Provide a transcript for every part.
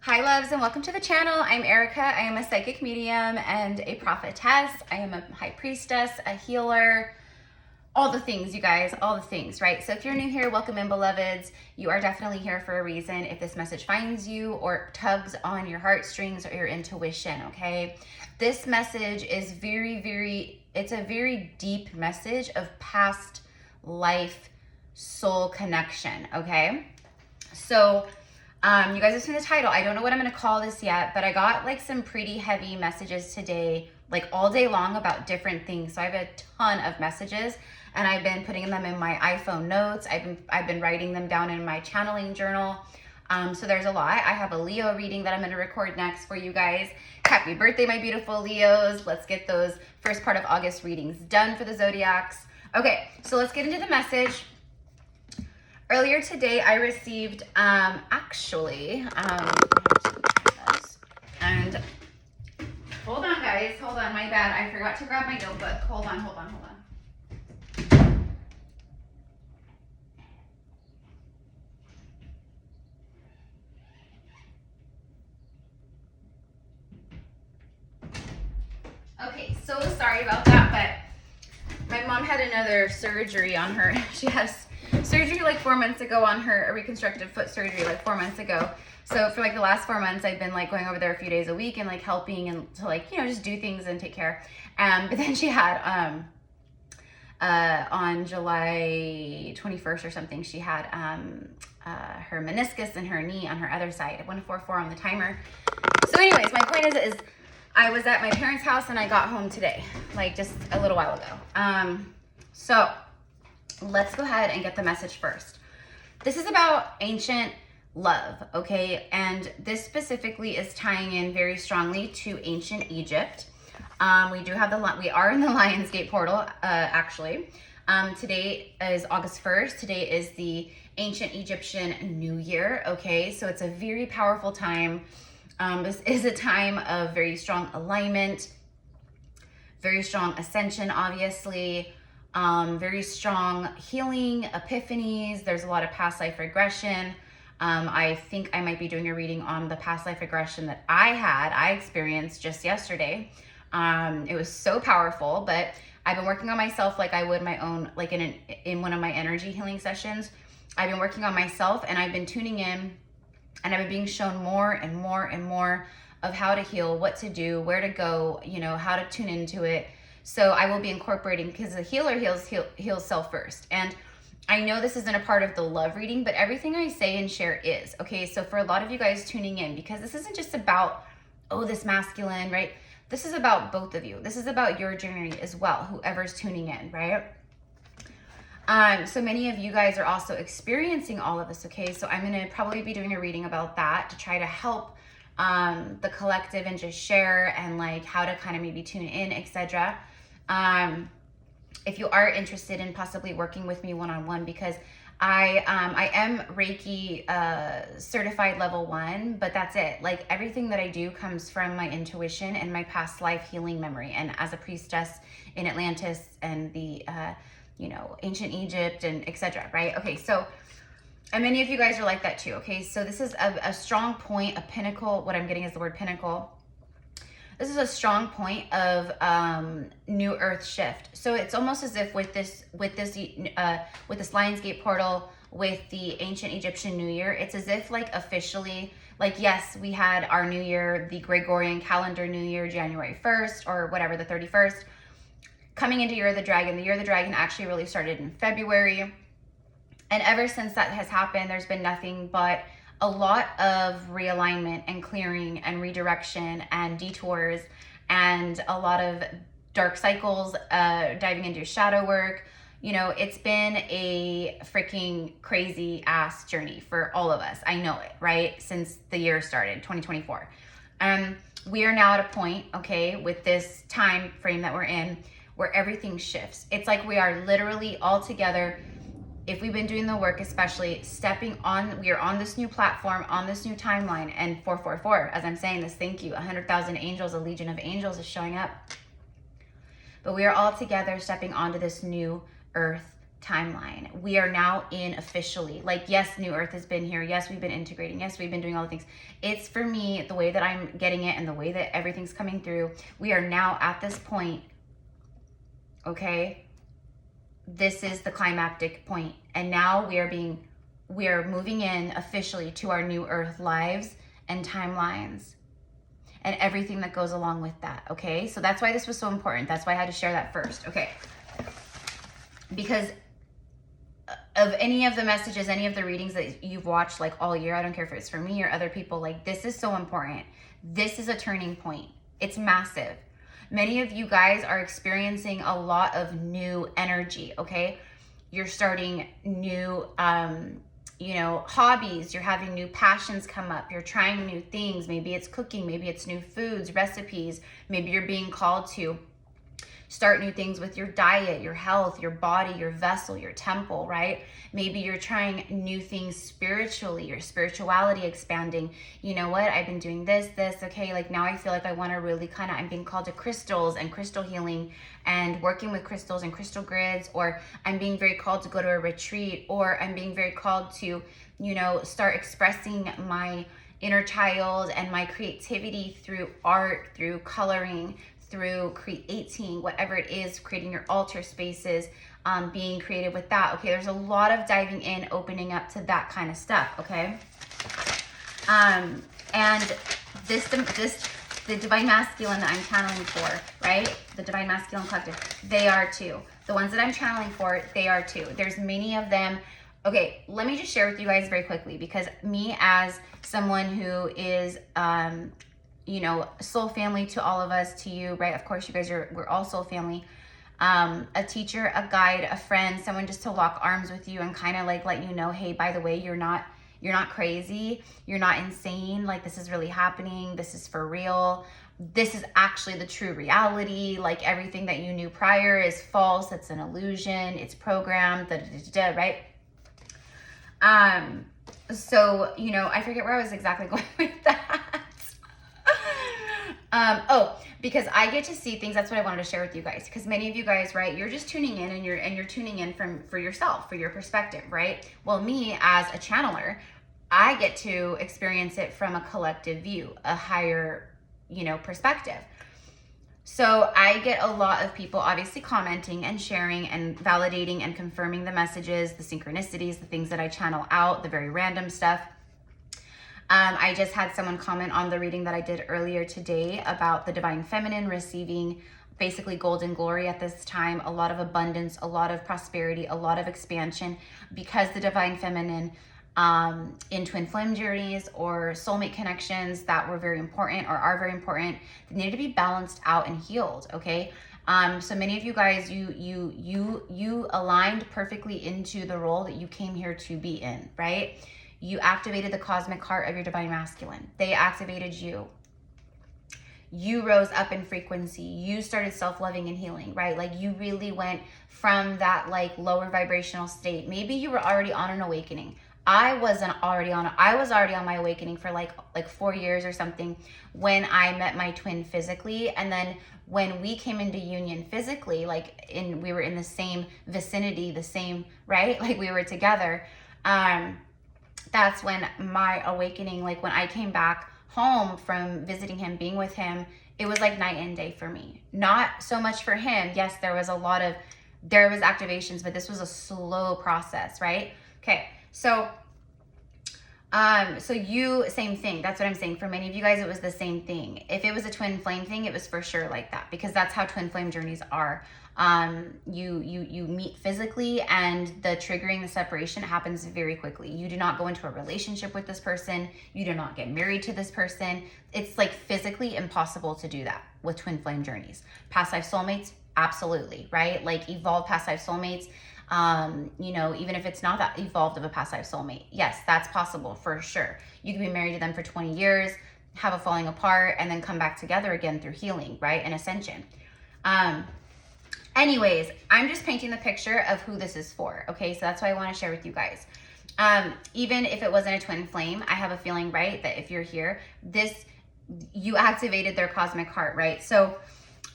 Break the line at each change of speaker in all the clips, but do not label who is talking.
Hi loves and welcome to the channel. I'm Erica. I am a psychic medium and a prophetess. I am a high priestess, a healer, all the things, you guys, all the things, right? So if you're new here, welcome in, beloveds. You are definitely here for a reason. If this message finds you or tugs on your heartstrings or your intuition, okay? This message is it's a very deep message of past life soul connection, okay? So you guys have seen the title. I don't know what I'm going to call this yet, but I got like some pretty heavy messages today, like all day long about different things. So I have a ton of messages and I've been putting them in my iPhone notes. I've been writing them down in my channeling journal. So there's a lot. I have a Leo reading that I'm going to record next for you guys. Happy birthday, my beautiful Leos. Let's get those first part of August readings done for the Zodiacs. Okay, so let's get into the message. Earlier today, I received, and hold on guys, hold on, my bad. I forgot to grab my notebook. Hold on. Okay, so sorry about that, but my mom had another surgery on her. She has surgery like 4 months ago on her, a reconstructive foot surgery like 4 months ago. So for like the last 4 months, I've been like going over there a few days a week and like helping and to like, you know, just do things and take care. But then she had, on July 21st or something, she had her meniscus in her knee on her other side, 144 on the timer. So anyways, my point is I was at my parents' house and I got home today, like just a little while ago. So let's go ahead and get the message first. This is about ancient love, okay? And this specifically is tying in very strongly to ancient Egypt. We are in the Lionsgate portal, actually. Today is August 1st. Today is the ancient Egyptian New Year, okay? So it's a very powerful time. This is a time of very strong alignment, very strong ascension, obviously. Very strong healing, epiphanies. There's a lot of past life regression. I think I might be doing a reading on the past life regression that I experienced just yesterday. It was so powerful, but I've been working on myself like I would my own, like in one of my energy healing sessions. I've been working on myself and I've been tuning in and I've been being shown more and more of how to heal, what to do, where to go, you know, how to tune into it. So I will be incorporating, because the healer heals self first. And I know this isn't a part of the love reading, but everything I say and share is, okay? So for a lot of you guys tuning in, because this isn't just about, oh, this masculine, right? This is about both of you. This is about your journey as well, whoever's tuning in, right? So many of you guys are also experiencing all of this, okay? So I'm gonna probably be doing a reading about that to try to help the collective and just share and like how to kind of maybe tune in, etc. If you are interested in possibly working with me one-on-one, because I am Reiki certified level 1, but that's it. Like everything that I do comes from my intuition and my past life healing memory, and as a priestess in Atlantis and the you know, ancient Egypt and etc. Right? Okay, so and many of you guys are like that too. Okay, so this is a strong point, a pinnacle. What I'm getting is the word pinnacle. This is a strong point of new earth shift. So it's almost as if with this Lionsgate portal, with the ancient Egyptian New Year, it's as if like officially, like yes, we had our New Year, the Gregorian calendar New Year, January 1st or whatever, the 31st, coming into Year of the Dragon. The Year of the Dragon actually really started in February. And ever since that has happened, there's been nothing but a lot of realignment and clearing and redirection and detours and a lot of dark cycles, diving into shadow work. You know, it's been a freaking crazy ass journey for all of us. I know it, right? Since the year started, 2024. We are now at a point, okay, with this time frame that we're in, where everything shifts. It's like we are literally all together. If we've been doing the work, especially we are on this new platform, on this new timeline, and 444, as I'm saying this, thank you, 100,000 angels, a legion of angels is showing up. But we are all together stepping onto this new earth timeline. We are now in officially, like, yes, New Earth has been here. Yes, we've been integrating. Yes, we've been doing all the things. It's, for me, the way that I'm getting it and the way that everything's coming through, we are now at this point, okay? This is the climactic point. And now we are moving in officially to our New Earth lives and timelines and everything that goes along with that, okay? So that's why this was so important. That's why I had to share that first, okay? Because of any of the messages, any of the readings that you've watched like all year, I don't care if it's for me or other people, like, this is so important. This is a turning point. It's massive. Many of you guys are experiencing a lot of new energy, okay? You're starting new, you know, hobbies. You're having new passions come up. You're trying new things. Maybe it's cooking. Maybe it's new foods, recipes. Maybe you're being called to start new things with your diet, your health, your body, your vessel, your temple, right? Maybe you're trying new things spiritually, your spirituality expanding. You know what? I've been doing this, okay? Like, now I feel like I want to really kind of, I'm being called to crystals and crystal healing and working with crystals and crystal grids, or I'm being very called to go to a retreat, or I'm being very called to, you know, start expressing my inner child and my creativity through art, through coloring, through creating, whatever it is, creating your altar spaces, being creative with that. Okay, there's a lot of diving in, opening up to that kind of stuff, okay? And the Divine Masculine that I'm channeling for, right? The Divine Masculine Collective, they are too. The ones that I'm channeling for, they are too. There's many of them. Okay, let me just share with you guys very quickly, because me as someone who is, you know, soul family to all of us, to you, right? Of course, you guys we're all soul family. A teacher, a guide, a friend, someone just to lock arms with you and kind of like let you know, hey, by the way, you're not crazy. You're not insane. Like, this is really happening. This is for real. This is actually the true reality. Like, everything that you knew prior is false. It's an illusion. It's programmed, right? So, you know, I forget where I was exactly going with that. Because I get to see things. That's what I wanted to share with you guys. Because many of you guys, right, you're just tuning in and you're tuning in for yourself, for your perspective, right? Well, me as a channeler, I get to experience it from a collective view, a higher, you know, perspective. So I get a lot of people obviously commenting and sharing and validating and confirming the messages, the synchronicities, the things that I channel out, the very random stuff. I just had someone comment on the reading that I did earlier today about the Divine Feminine receiving basically golden glory at this time, a lot of abundance, a lot of prosperity, a lot of expansion, because the Divine Feminine in twin flame journeys or soulmate connections that were very important or are very important, they need to be balanced out and healed, okay? So many of you guys, you aligned perfectly into the role that you came here to be in, right? You activated the cosmic heart of your Divine Masculine. They activated you. You rose up in frequency. You started self-loving and healing, right? Like, you really went from that like lower vibrational state. Maybe you were already on an awakening. I was already on my awakening for like 4 years or something when I met my twin physically. And then when we came into union physically, we were in the same vicinity, the same, right? Like, we were together. That's when my awakening, like when I came back home from visiting him, being with him, it was like night and day for me. Not so much for him. Yes, there was activations, but this was a slow process, right? Okay, so you, same thing. That's what I'm saying. For many of you guys, it was the same thing. If it was a twin flame thing, it was for sure like that, because that's how twin flame journeys are. You meet physically, and the triggering, the separation happens very quickly. You do not go into a relationship with this person. You do not get married to this person. It's like physically impossible to do that with twin flame journeys. Past life soulmates, absolutely, right? Like, evolved past life soulmates, you know, even if it's not that evolved of a past life soulmate, yes, that's possible for sure. You can be married to them for 20 years, have a falling apart, and then come back together again through healing, right? And ascension. Anyways, I'm just painting the picture of who this is for, okay? So that's what I want to share with you guys. Even if it wasn't a twin flame, I have a feeling, right, that if you're here, you activated their cosmic heart, right? So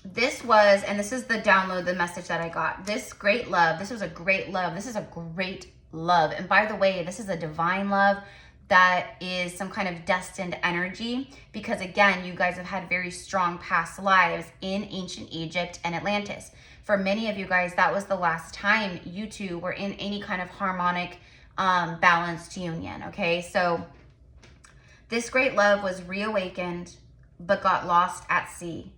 this was, and this is the download, the message that I got. This great love, this was a great love. This is a great love. And by the way, this is a divine love that is some kind of destined energy, because again, you guys have had very strong past lives in ancient Egypt and Atlantis. For many of you guys, that was the last time you two were in any kind of harmonic, balanced union, okay? So this great love was reawakened, but got lost at sea.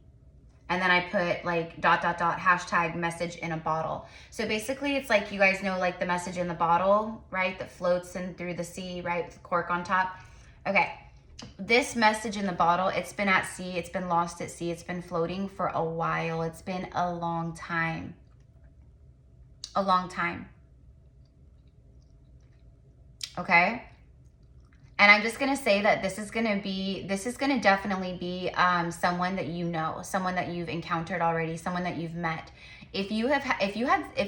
And then I put like ... hashtag message in a bottle. So basically it's like, you guys know, like the message in the bottle, right? That floats in through the sea, right? With the cork on top. Okay. This message in the bottle, it's been at sea. It's been lost at sea. It's been floating for a while. It's been a long time. A long time. Okay. And I'm just going to say that this is going to definitely be someone that you know, someone that you've encountered already, someone that you've met. If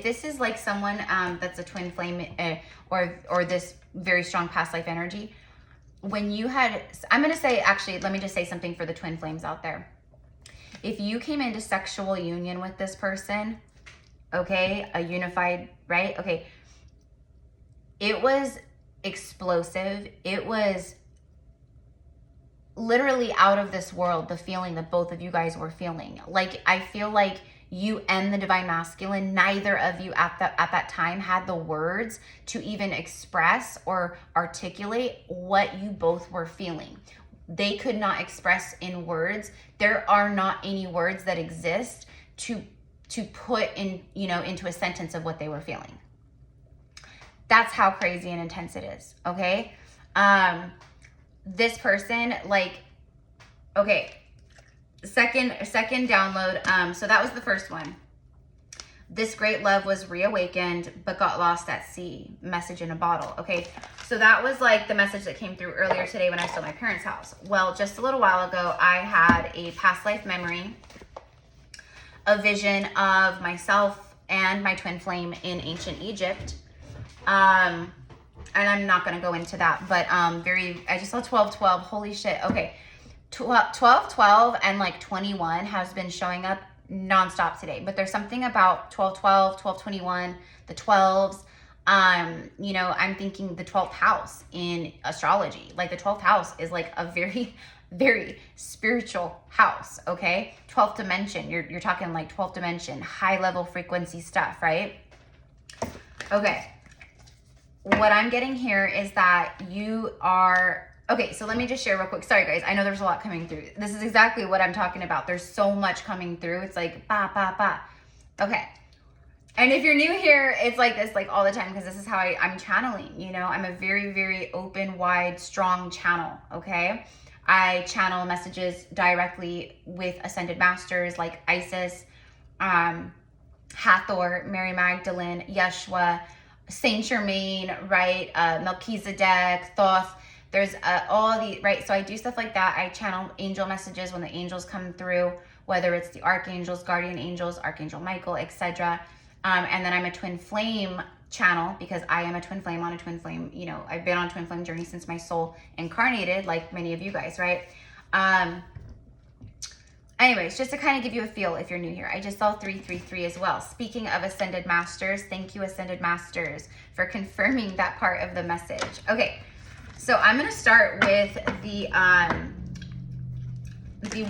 this is like someone that's a twin flame or this very strong past life energy, when you had, I'm going to say, actually, let me just say something for the twin flames out there. If you came into sexual union with this person, okay, a unified, right? Okay. It was explosive. It was literally out of this world, the feeling that both of you guys were feeling. Like, I feel like you and the divine masculine, neither of you at that time had the words to even express or articulate what you both were feeling. They could not express in words. There are not any words that exist to put in, you know, into a sentence of what they were feeling. That's how crazy and intense it is, okay? This person, like, okay, second download, so that was the first one. This great love was reawakened, but got lost at sea, message in a bottle, okay? So that was like the message that came through earlier today when I was at my parents' house. Well, just a little while ago, I had a past life memory, a vision of myself and my twin flame in ancient Egypt. And I'm not going to go into that, but I just saw 1212. Holy shit. Okay. 1212 and like 21 has been showing up nonstop today, but there's something about 1212, 1221, the 12s. You know, I'm thinking the 12th house in astrology. Like the 12th house is like a very, very spiritual house. Okay. 12th dimension. You're talking like 12th dimension, high level frequency stuff, right? Okay. What I'm getting here is that you are, okay, so let me just share real quick. Sorry, guys. I know there's a lot coming through. This is exactly what I'm talking about. There's so much coming through. It's like, ba, ba, ba. Okay. And if you're new here, it's like this, like all the time, because this is how I'm channeling, you know. I'm a very, very open, wide, strong channel, okay? I channel messages directly with ascended masters like Isis, Hathor, Mary Magdalene, Yeshua, Saint Germain, right? Melchizedek, Thoth. There's all the, right? So I do stuff like that. I channel angel messages when the angels come through, whether it's the archangels, guardian angels, Archangel Michael, etc. And then I'm a twin flame channel because I am a twin flame on a twin flame. You know, I've been on a twin flame journey since my soul incarnated, like many of you guys, right? Anyways, just to kind of give you a feel if you're new here, I just saw 333 as well. Speaking of Ascended Masters, thank you, Ascended Masters, for confirming that part of the message. Okay, so I'm going to start with the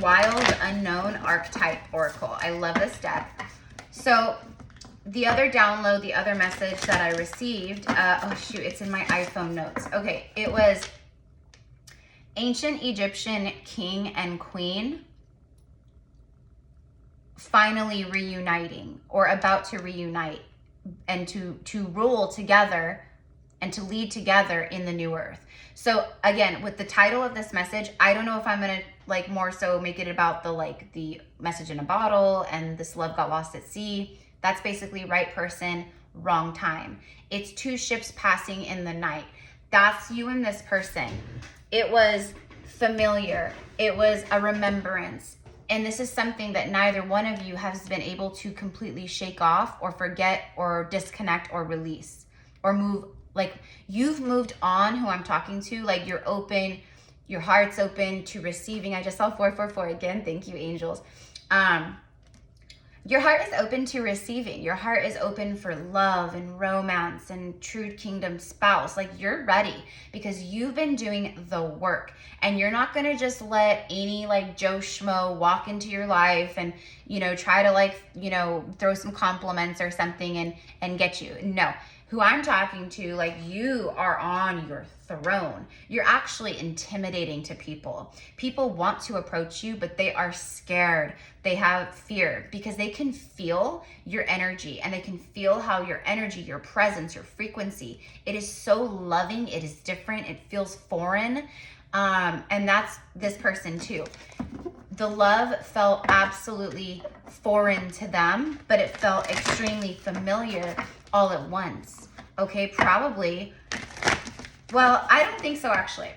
Wild Unknown Archetype Oracle. I love this deck. So the other download, the other message that I received, oh shoot, it's in my iPhone notes. Okay, it was Ancient Egyptian King and Queen finally reuniting or about to reunite and to rule together and to lead together in the new earth. So again, with the title of this message, I don't know if I'm going to like more so make it about the message in a bottle and this love got lost at sea. That's basically right person, wrong time. It's two ships passing in the night. That's you and this person. It was familiar. It was a remembrance. And this is something that neither one of you has been able to completely shake off or forget or disconnect or release or move. Like you've moved on, who I'm talking to, like you're open, your heart's open to receiving. I just saw 444 again. Thank you, angels. Your heart is open to receiving. Your heart is open for love and romance and true kingdom spouse. Like, you're ready because you've been doing the work, and you're not going to just let any like Joe Schmo walk into your life and, you know, try to like, you know, throw some compliments or something and get you. No, who I'm talking to, like, you are on your throne. You're actually intimidating to people. People want to approach you, but they are scared. They have fear because they can feel your energy, and they can feel how your energy, your presence, your frequency, it is so loving. It is different. It feels foreign. And that's this person too. The love felt absolutely foreign to them, but it felt extremely familiar all at once. Okay, probably. Well, I don't think so, actually.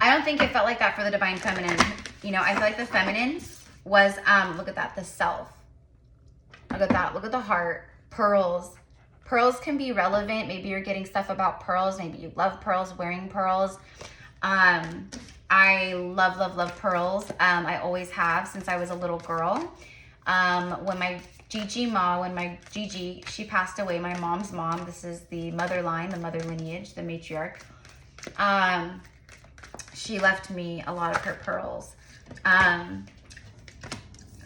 I don't think it felt like that for the divine feminine. You know, I feel like the feminine was, look at that, the self. Look at that. Look at the heart. Pearls. Pearls can be relevant. Maybe you're getting stuff about pearls. Maybe you love pearls, wearing pearls. I love, love, love pearls. I always have since I was a little girl. When my Gigi, she passed away, my mom's mom, this is the mother line, the mother lineage, the matriarch. She left me a lot of her pearls.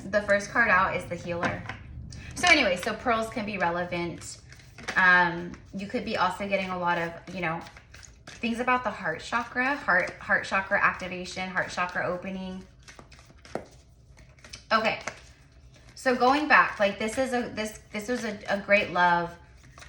The first card out is the healer. So anyway, so pearls can be relevant. You could be also getting a lot of, you know, things about the heart chakra, heart chakra activation, heart chakra opening. Okay. So going back, like this was a great love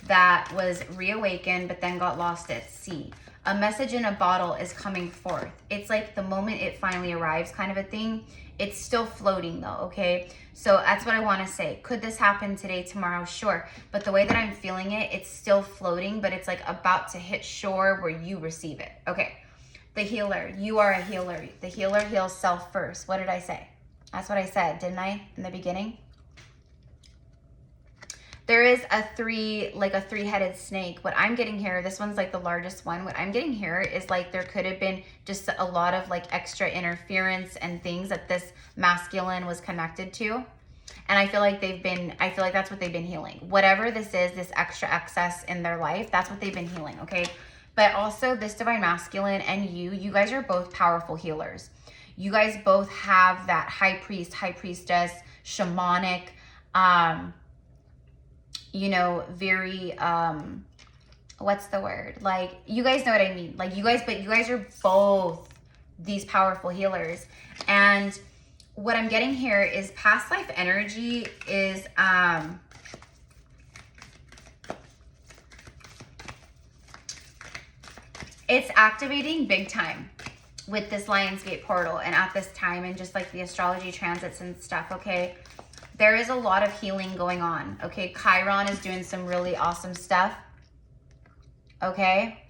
that was reawakened, but then got lost at sea. A message in a bottle is coming forth. It's like the moment it finally arrives kind of a thing. It's still floating though, okay? So that's what I want to say. Could this happen today, tomorrow? Sure. But the way that I'm feeling it, it's still floating, but it's like about to hit shore where you receive it. Okay. The healer. You are a healer. The healer heals self first. What did I say? That's what I said, didn't I, in the beginning? There is a three-headed snake. What I'm getting here, this one's like the largest one. What I'm getting here is like there could have been just a lot of like extra interference and things that this masculine was connected to. And I feel like that's what they've been healing. Whatever this is, this extra excess in their life, that's what they've been healing, okay? But also this divine masculine and you guys are both powerful healers. You guys both have that high priest, high priestess, shamanic, you know, very, what's the word? Like, you guys know what I mean. Like, you guys are both these powerful healers. And what I'm getting here is past life energy is, it's activating big time with this Lionsgate portal and at this time and just like the astrology transits and stuff, okay? There is a lot of healing going on, okay? Chiron is doing some really awesome stuff, okay?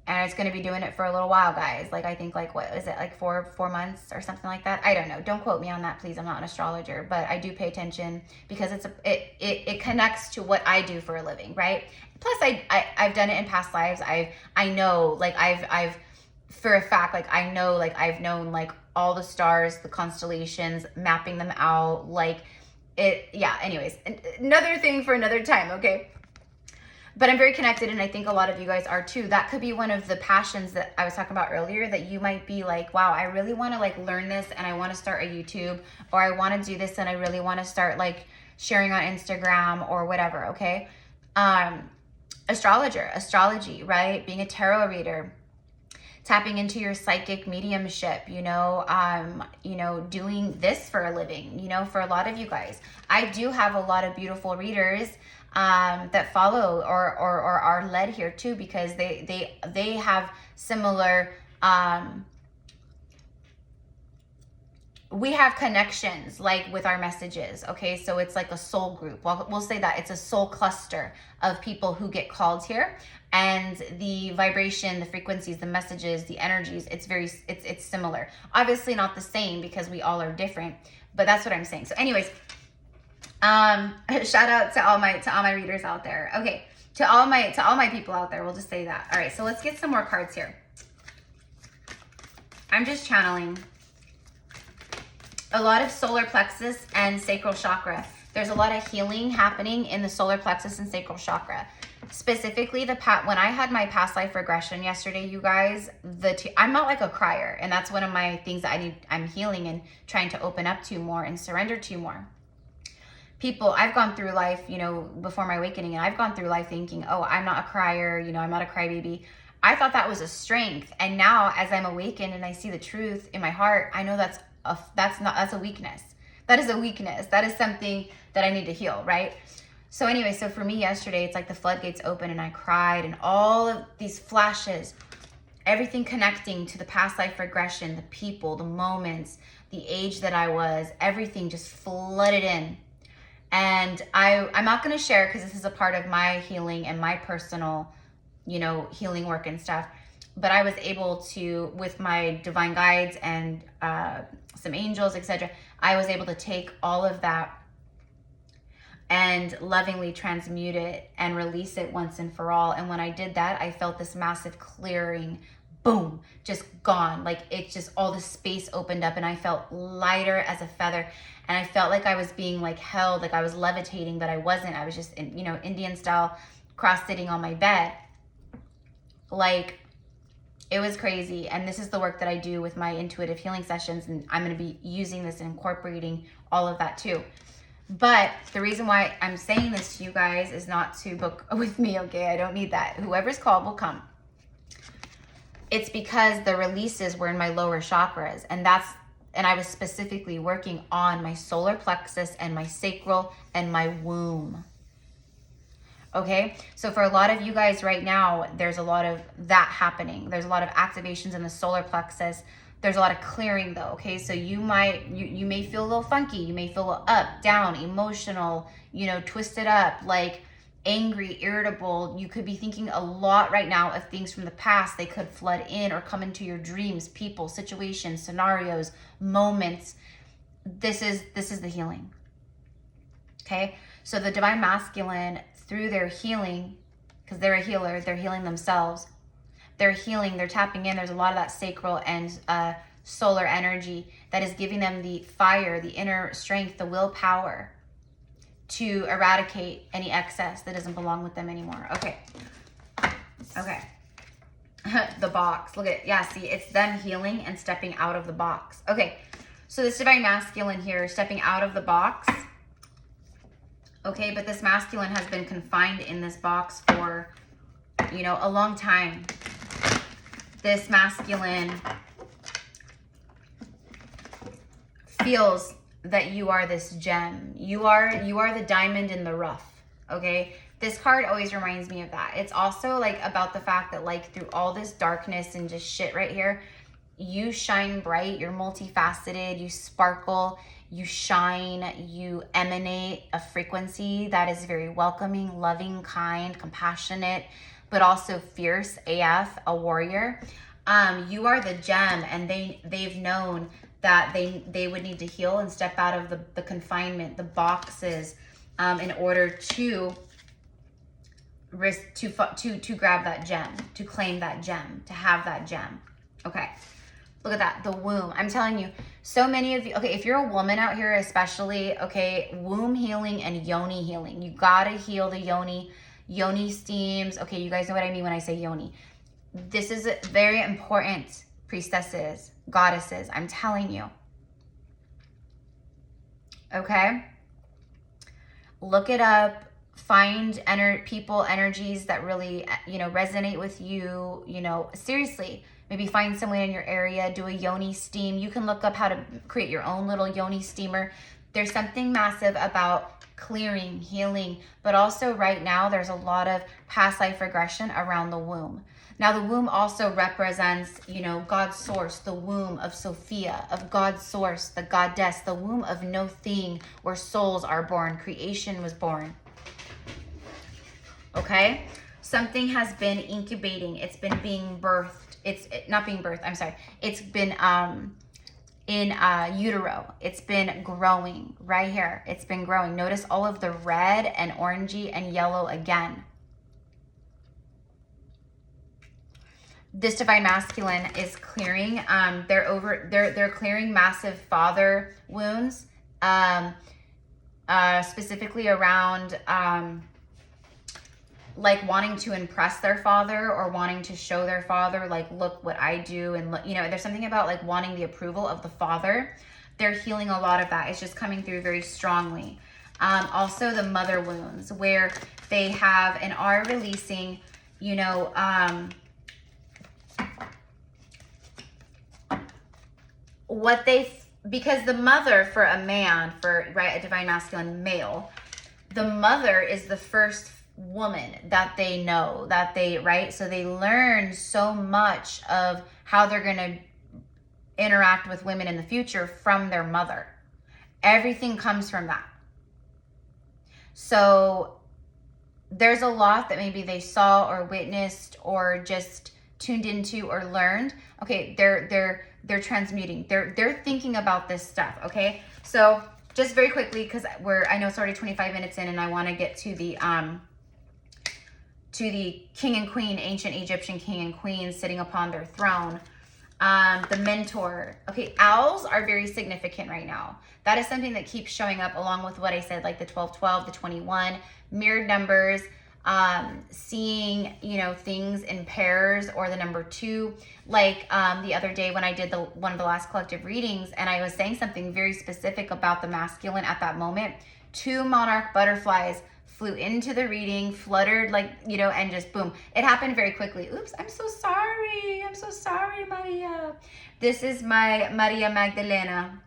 And it's going to be doing it for a little while, guys. Like, I think, like, what is it, like four months or something like that? I don't know. Don't quote me on that, please. I'm not an astrologer, but I do pay attention because it connects to what I do for a living, right? Plus, I've done it in past lives. I know, like, I've for a fact, like, I know, like, I've known, like, all the stars, the constellations, mapping them out, like, yeah, anyways, another thing for another time, okay? But I'm very connected, and I think a lot of you guys are too. That could be one of the passions that I was talking about earlier, that you might be like, wow, I really want to like learn this, and I want to start a YouTube, or I want to do this, and I really want to start like sharing on Instagram or whatever, okay? Astrology, right? Being a tarot reader, tapping into your psychic mediumship, you know, doing this for a living, you know, for a lot of you guys. I do have a lot of beautiful readers that follow or are led here too, because they have similar, we have connections like with our messages, okay? So it's like a soul group. We'll say that it's a soul cluster of people who get called here, and the vibration, the frequencies, the messages, the energies, it's similar. Obviously not the same because we all are different, but that's what I'm saying. So anyways, shout out to all my readers out there. Okay, to all my people out there, we'll just say that. All right, so let's get some more cards here. I'm just channeling a lot of solar plexus and sacral chakra. there's a lot of healing happening in the solar plexus and sacral chakra. Specifically, when I had my past life regression yesterday, you guys, I'm not like a crier, and that's one of my things that I'm healing and trying to open up to more and surrender to more. People, I've gone through life, you know, before my awakening, and I've gone through life thinking, oh, I'm not a crier, you know, I'm not a crybaby. I thought that was a strength, and now as I'm awakened and I see the truth in my heart, I know that's a weakness. That is a weakness. That is something that I need to heal, right? So anyway, so for me yesterday, it's like the floodgates open and I cried, and all of these flashes, everything connecting to the past life regression, the people, the moments, the age that I was, everything just flooded in. And I'm not going to share because this is a part of my healing and my personal, you know, healing work and stuff. But I was able to, with my divine guides and some angels, etc., I was able to take all of that and lovingly transmute it and release it once and for all. And when I did that, I felt this massive clearing, boom, just gone. Like it just, all the space opened up and I felt lighter as a feather. And I felt like I was being like held, like I was levitating, but I wasn't. I was just, in, you know, Indian style, cross-sitting on my bed. Like, it was crazy. And this is the work that I do with my intuitive healing sessions. And I'm going to be using this and incorporating all of that too. But the reason why I'm saying this to you guys is not to book with me, okay? I don't need that. Whoever's called will come. It's because the releases were in my lower chakras. And I was specifically working on my solar plexus and my sacral and my womb. Okay, so for a lot of you guys right now, there's a lot of that happening. There's a lot of activations in the solar plexus. There's a lot of clearing though, okay? So you may feel a little funky. You may feel a little up, down, emotional, you know, twisted up, like angry, irritable. You could be thinking a lot right now of things from the past. They could flood in or come into your dreams, people, situations, scenarios, moments. This is the healing, okay? So the divine masculine, through their healing, because they're a healer, they're healing themselves. They're healing, they're tapping in. There's a lot of that sacral and solar energy that is giving them the fire, the inner strength, the willpower to eradicate any excess that doesn't belong with them anymore. Okay. Okay. The box. Look at it. Yeah, see, it's them healing and stepping out of the box. Okay. So this divine masculine here, stepping out of the box. Okay, but this masculine has been confined in this box for, you know, a long time. This masculine feels that you are this gem. You are the diamond in the rough, okay? This card always reminds me of that. It's also like about the fact that like through all this darkness and just shit right here, you shine bright, you're multifaceted, you sparkle, you shine, you emanate a frequency that is very welcoming, loving, kind, compassionate, but also fierce AF, a warrior. You are the gem, and they've known that they would need to heal and step out of the confinement, the boxes, in order to grab that gem, to claim that gem, to have that gem. Okay, look at that, the womb. I'm telling you, so many of you, okay, if you're a woman out here especially, okay, womb healing and yoni healing. You gotta heal the yoni steams. Okay, you guys know what I mean when I say yoni. This is very important, priestesses, goddesses, I'm telling you. Okay? Look it up. Find people, energies that really, you know, resonate with you. You know, seriously, maybe find someone in your area, do a yoni steam. You can look up how to create your own little yoni steamer. There's something massive about clearing, healing, but also right now there's a lot of past life regression around the womb. Now the womb also represents, you know, God's source, the womb of Sophia, of God's source, the goddess, the womb of no thing where souls are born, creation was born. Okay? Something has been incubating, it's been being birthed. It's not being birthed, I'm sorry. It's been in utero. It's been growing right here. It's been growing. Notice all of the red and orangey and yellow again. This divine masculine is clearing. They're clearing massive father wounds. specifically around like wanting to impress their father or wanting to show their father, like, look what I do. And, you know, there's something about like wanting the approval of the father. They're healing a lot of that. It's just coming through very strongly. Also the mother wounds, where they have and are releasing, you know, what they, because the mother for a man, for, right, a divine masculine male, the mother is the first woman that they know, that they, right? So they learn so much of how they're going to interact with women in the future from their mother. Everything comes from that. So there's a lot that maybe they saw or witnessed or just tuned into or learned. Okay, they're transmuting. They're thinking about this stuff, okay? So just very quickly, because I know it's already 25 minutes in, and I want to get to the king and queen, ancient Egyptian king and queen sitting upon their throne. The mentor. Okay, owls are very significant right now. That is something that keeps showing up along with what I said, like the 1212, the 21, mirrored numbers, seeing, you know, things in pairs, or the number 2. Like the other day when I did one of the last collective readings, and I was saying something very specific about the masculine at that moment. 2 monarch butterflies flew into the reading, fluttered, like, you know, and just boom. It happened very quickly. Oops, I'm so sorry. I'm so sorry, Maria. This is my Maria Magdalena.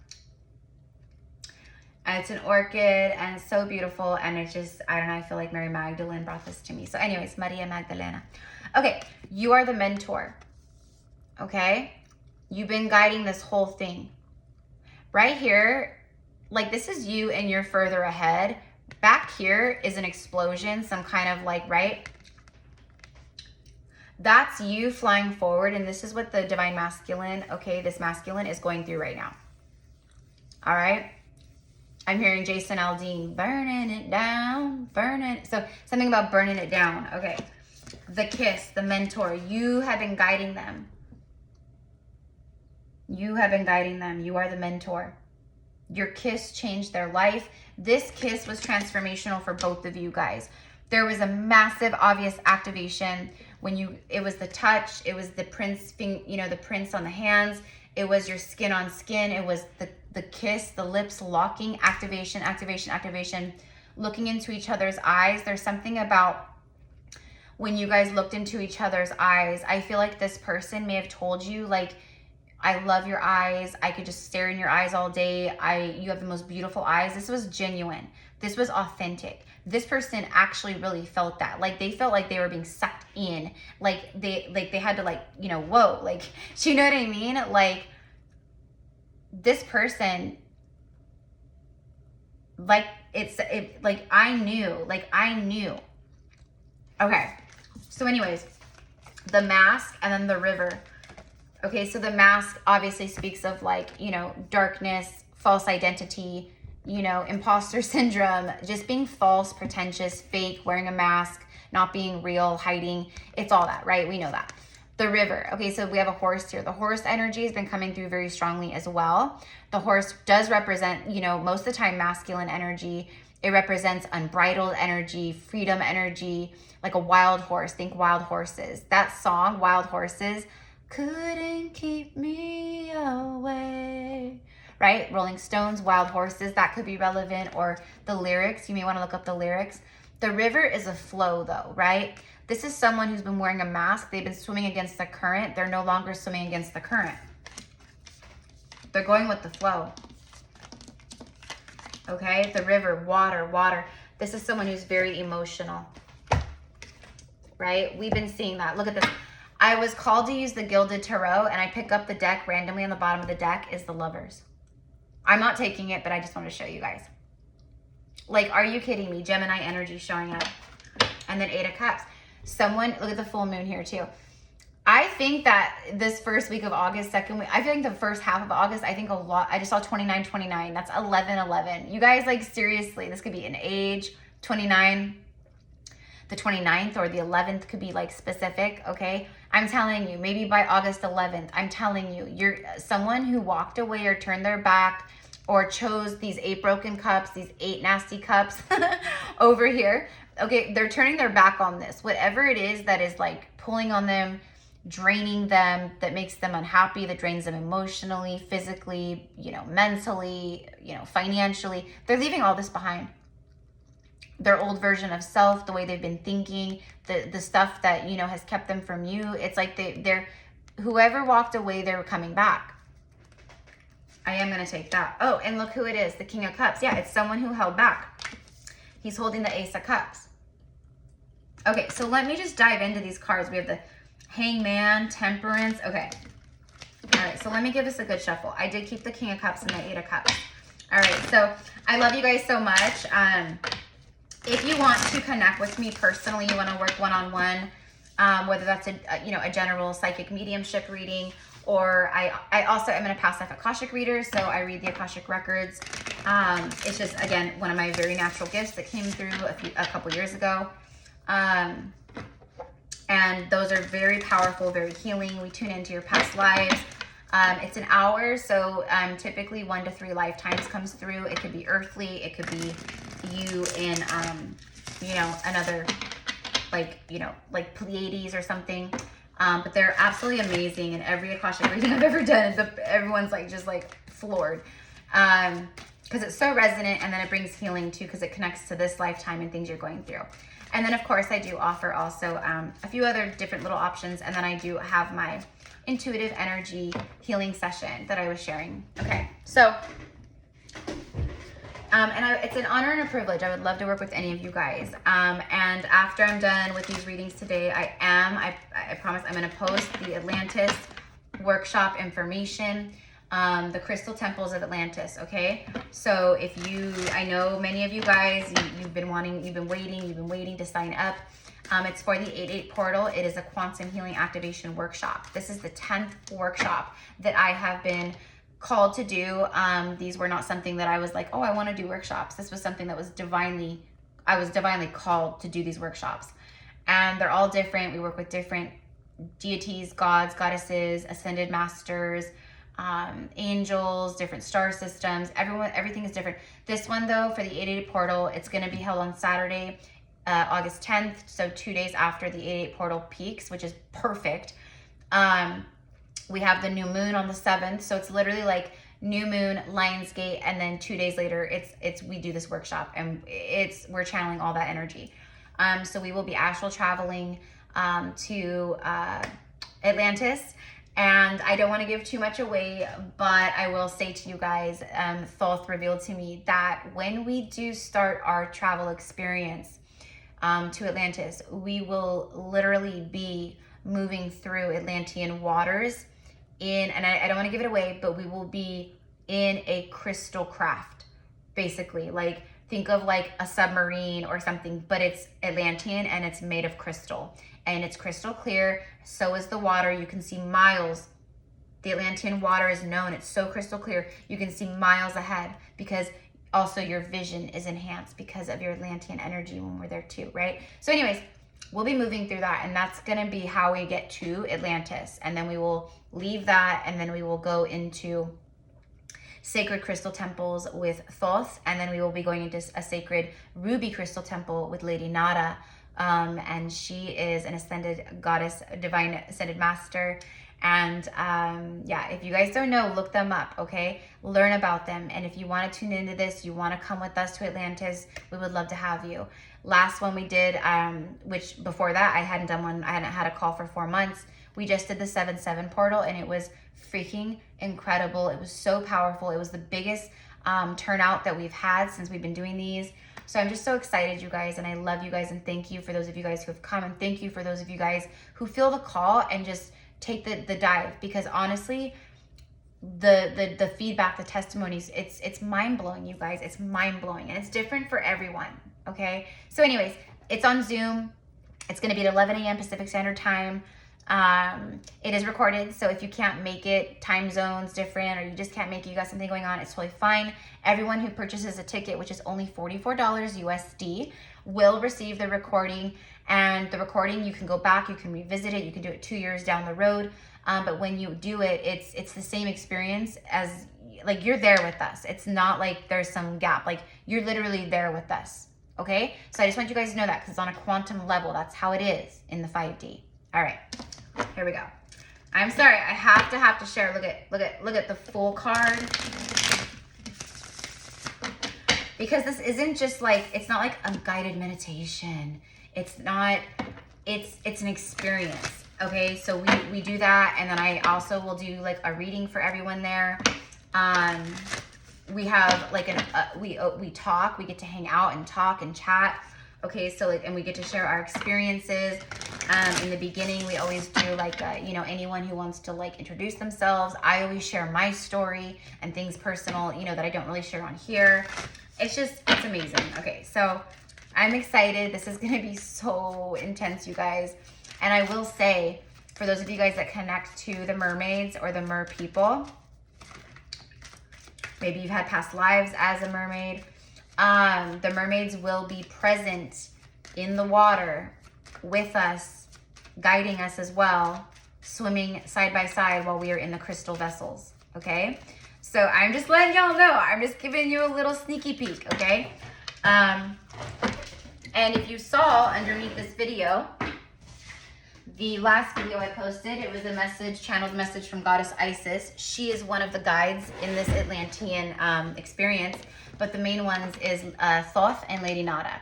It's an orchid, and it's so beautiful. And it's just, I don't know, I feel like Mary Magdalene brought this to me. So anyways, Maria Magdalena. Okay, you are the mentor. Okay? You've been guiding this whole thing. Right here, like, this is you and you're further ahead. Back here is an explosion, some kind of like, right? That's you flying forward, and this is what the divine masculine, okay, this masculine is going through right now. All right? I'm hearing Jason Aldean, burning it down, burning. So something about burning it down. Okay. The kiss, the mentor. You have been guiding them. You have been guiding them. You are the mentor. Your kiss changed their life. This kiss was transformational for both of you guys. There was a massive, obvious activation when it was the touch. It was the prince, you know, the prince on the hands. It was your skin on skin. It was the kiss, the lips locking, activation, activation, activation, looking into each other's eyes. There's something about when you guys looked into each other's eyes. I feel like this person may have told you, like, I love your eyes. I could just stare in your eyes all day. You have the most beautiful eyes. This was genuine. This was authentic. This person actually really felt that. Like, they felt like they were being sucked in. Like they had to, like, you know, whoa, like, you know what I mean? Like, this person, like, like, I knew. Okay. So anyways, the mask and then the river. Okay, so the mask obviously speaks of, like, you know, darkness, false identity, you know, imposter syndrome, just being false, pretentious, fake, wearing a mask, not being real, hiding. It's all that, right? We know that. The river. Okay, so we have a horse here. The horse energy has been coming through very strongly as well. The horse does represent, you know, most of the time masculine energy. It represents unbridled energy, freedom energy, like a wild horse. Think wild horses. That song, Wild Horses, couldn't keep me away, right? Rolling Stones, Wild Horses, that could be relevant. Or the lyrics, you may want to look up the lyrics. The river is a flow though, right? This is someone who's been wearing a mask. They've been swimming against the current. They're no longer swimming against the current. They're going with the flow. Okay, the river, water. This is someone who's very emotional, right? We've been seeing that. Look at this. I was called to use the Gilded Tarot, and I pick up the deck randomly on the bottom of the deck is the Lovers. I'm not taking it, but I just want to show you guys. Like, are you kidding me? Gemini energy showing up. And then 8 of Cups. Someone, look at the full moon here too. I think that this first week of August, second week, I think the first half of August, I think a lot, I just saw 29. That's 11. You guys, like, seriously, this could be an age, 29. The 29th or the 11th could be, like, specific, okay? I'm telling you, maybe by August 11th, I'm telling you, you're someone who walked away or turned their back or chose these 8 broken cups, these 8 nasty cups over here. Okay, they're turning their back on this. Whatever it is that is like pulling on them, draining them, that makes them unhappy, that drains them emotionally, physically, you know, mentally, you know, financially, they're leaving all this behind. Their old version of self, the way they've been thinking, the stuff that, you know, has kept them from you. It's like they're whoever walked away, they're coming back. I am going to take that. Oh, and look who it is, the King of Cups. Yeah, it's someone who held back. He's holding the Ace of Cups. Okay, so let me just dive into these cards. We have the Hangman, Temperance. Okay. All right, so let me give this a good shuffle. I did keep the King of Cups and the 8 of Cups. All right, so I love you guys so much. If you want to connect with me personally, you want to work one-on-one, whether that's a general psychic mediumship reading, or I also am going to pass off Akashic readers, so I read the Akashic records. It's just, again, one of my very natural gifts that came through a couple years ago. And those are very powerful, very healing. We tune into your past lives. It's an hour, so typically 1 to 3 lifetimes comes through. It could be earthly, it could be you in, you know, another, like, you know, like Pleiades or something. But they're absolutely amazing, and every Akashic reading I've ever done, everyone's like just like floored, because it's so resonant, and then it brings healing too, because it connects to this lifetime and things you're going through. And then of course I do offer also a few other different little options, and then I do have my intuitive energy healing session that I was sharing. Okay, so it's an honor and a privilege. I would love to work with any of you guys. And after I'm done with these readings today, I promise I'm going to post the Atlantis workshop information, the Crystal Temples of Atlantis, okay? So if I know many of you guys, you've been waiting to sign up. It's for the 8/8 portal. It is a quantum healing activation workshop. This is the 10th workshop that I have been called to do. These were not something that I was like, oh, I want to do workshops. This was something that was I was divinely called to do these workshops. And they're all different. We work with different deities, gods, goddesses, ascended masters, angels, different star systems. Everything is different. This one though, for the 8/8 portal, it's going to be held on Saturday, August 10th. So 2 days after the 8/8 portal peaks, which is perfect. We have the new moon on the 7th, so it's literally like new moon, Lionsgate, and then 2 days later, we do this workshop, and we're channeling all that energy. So we will be astral traveling to Atlantis, and I don't want to give too much away, but I will say to you guys, Thoth revealed to me that when we do start our travel experience to Atlantis, we will literally be moving through Atlantean waters and I don't want to give it away, but we will be in a crystal craft, basically. Like, think of like a submarine or something, but it's Atlantean and it's made of crystal, and it's crystal clear. So is the water. You can see miles. The Atlantean water is known. It's so crystal clear. You can see miles ahead, because also your vision is enhanced because of your Atlantean energy when we're there too, right? So anyways, we'll be moving through that, and that's going to be how we get to Atlantis. And then we will leave that, and then we will go into sacred crystal temples with Thoth, and then we will be going into a sacred ruby crystal temple with Lady Nada. And she is an ascended goddess, divine ascended master. And yeah, if you guys don't know, look them up, okay? Learn about them. And if you want to tune into this, you want to come with us to Atlantis, we would love to have you. Last one we did, which before that I hadn't done one, I hadn't had a call for 4 months. We just did the 7/7 portal, and it was freaking incredible. It was so powerful. It was the biggest turnout that we've had since we've been doing these. So I'm just so excited, you guys, and I love you guys, and thank you for those of you guys who have come, and thank you for those of you guys who feel the call and just take the dive, because honestly, the feedback, the testimonies, it's mind-blowing, you guys. It's mind-blowing, and it's different for everyone, okay? So anyways, it's on Zoom. It's going to be at 11 a.m. Pacific Standard Time. It is recorded, so if you can't make it, time zones different, or you just can't make it, you got something going on, it's totally fine. Everyone who purchases a ticket, which is only $44 USD, will receive the recording. And the recording, you can go back, you can revisit it, you can do it 2 years down the road. But when you do it, it's the same experience as like you're there with us. It's not like there's some gap. Like you're literally there with us. Okay? So I just want you guys to know that, because it's on a quantum level. That's how it is in the 5D. All right. Here we go. I'm sorry. I have to share. Look at the full card. Because this isn't just like, it's not like a guided meditation. It's not, it's an experience. Okay? So we do that, and then I also will do like a reading for everyone there. We have like we talk, we get to hang out and talk and chat. Okay, so like, and we get to share our experiences. In the beginning, we always do like, you know, anyone who wants to like introduce themselves. I always share my story and things personal, you know, that I don't really share on here. It's amazing. Okay, so I'm excited. This is going to be so intense, you guys. And I will say, for those of you guys that connect to the mermaids or the mer people, maybe you've had past lives as a mermaid. The mermaids will be present in the water with us, guiding us as well, swimming side by side while we are in the crystal vessels, okay? So I'm just letting y'all know. I'm just giving you a little sneaky peek, okay? And if you saw underneath this video, the last video I posted, it was a message, channeled message from Goddess Isis. She is one of the guides in this Atlantean experience, but the main ones is Thoth and Lady Nada,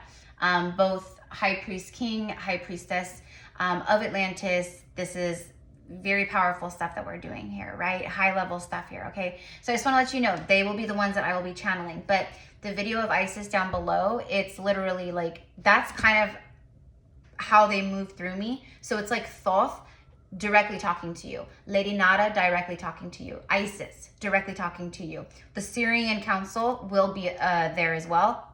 both High Priest King, High Priestess of Atlantis. This is very powerful stuff that we're doing here, right? High level stuff here, okay? So I just want to let you know, they will be the ones that I will be channeling, but the video of Isis down below, it's literally like, that's kind of how they move through me. So it's like Thoth directly talking to you, Lady Nada directly talking to you, Isis directly talking to you. The Syrian Council will be there as well.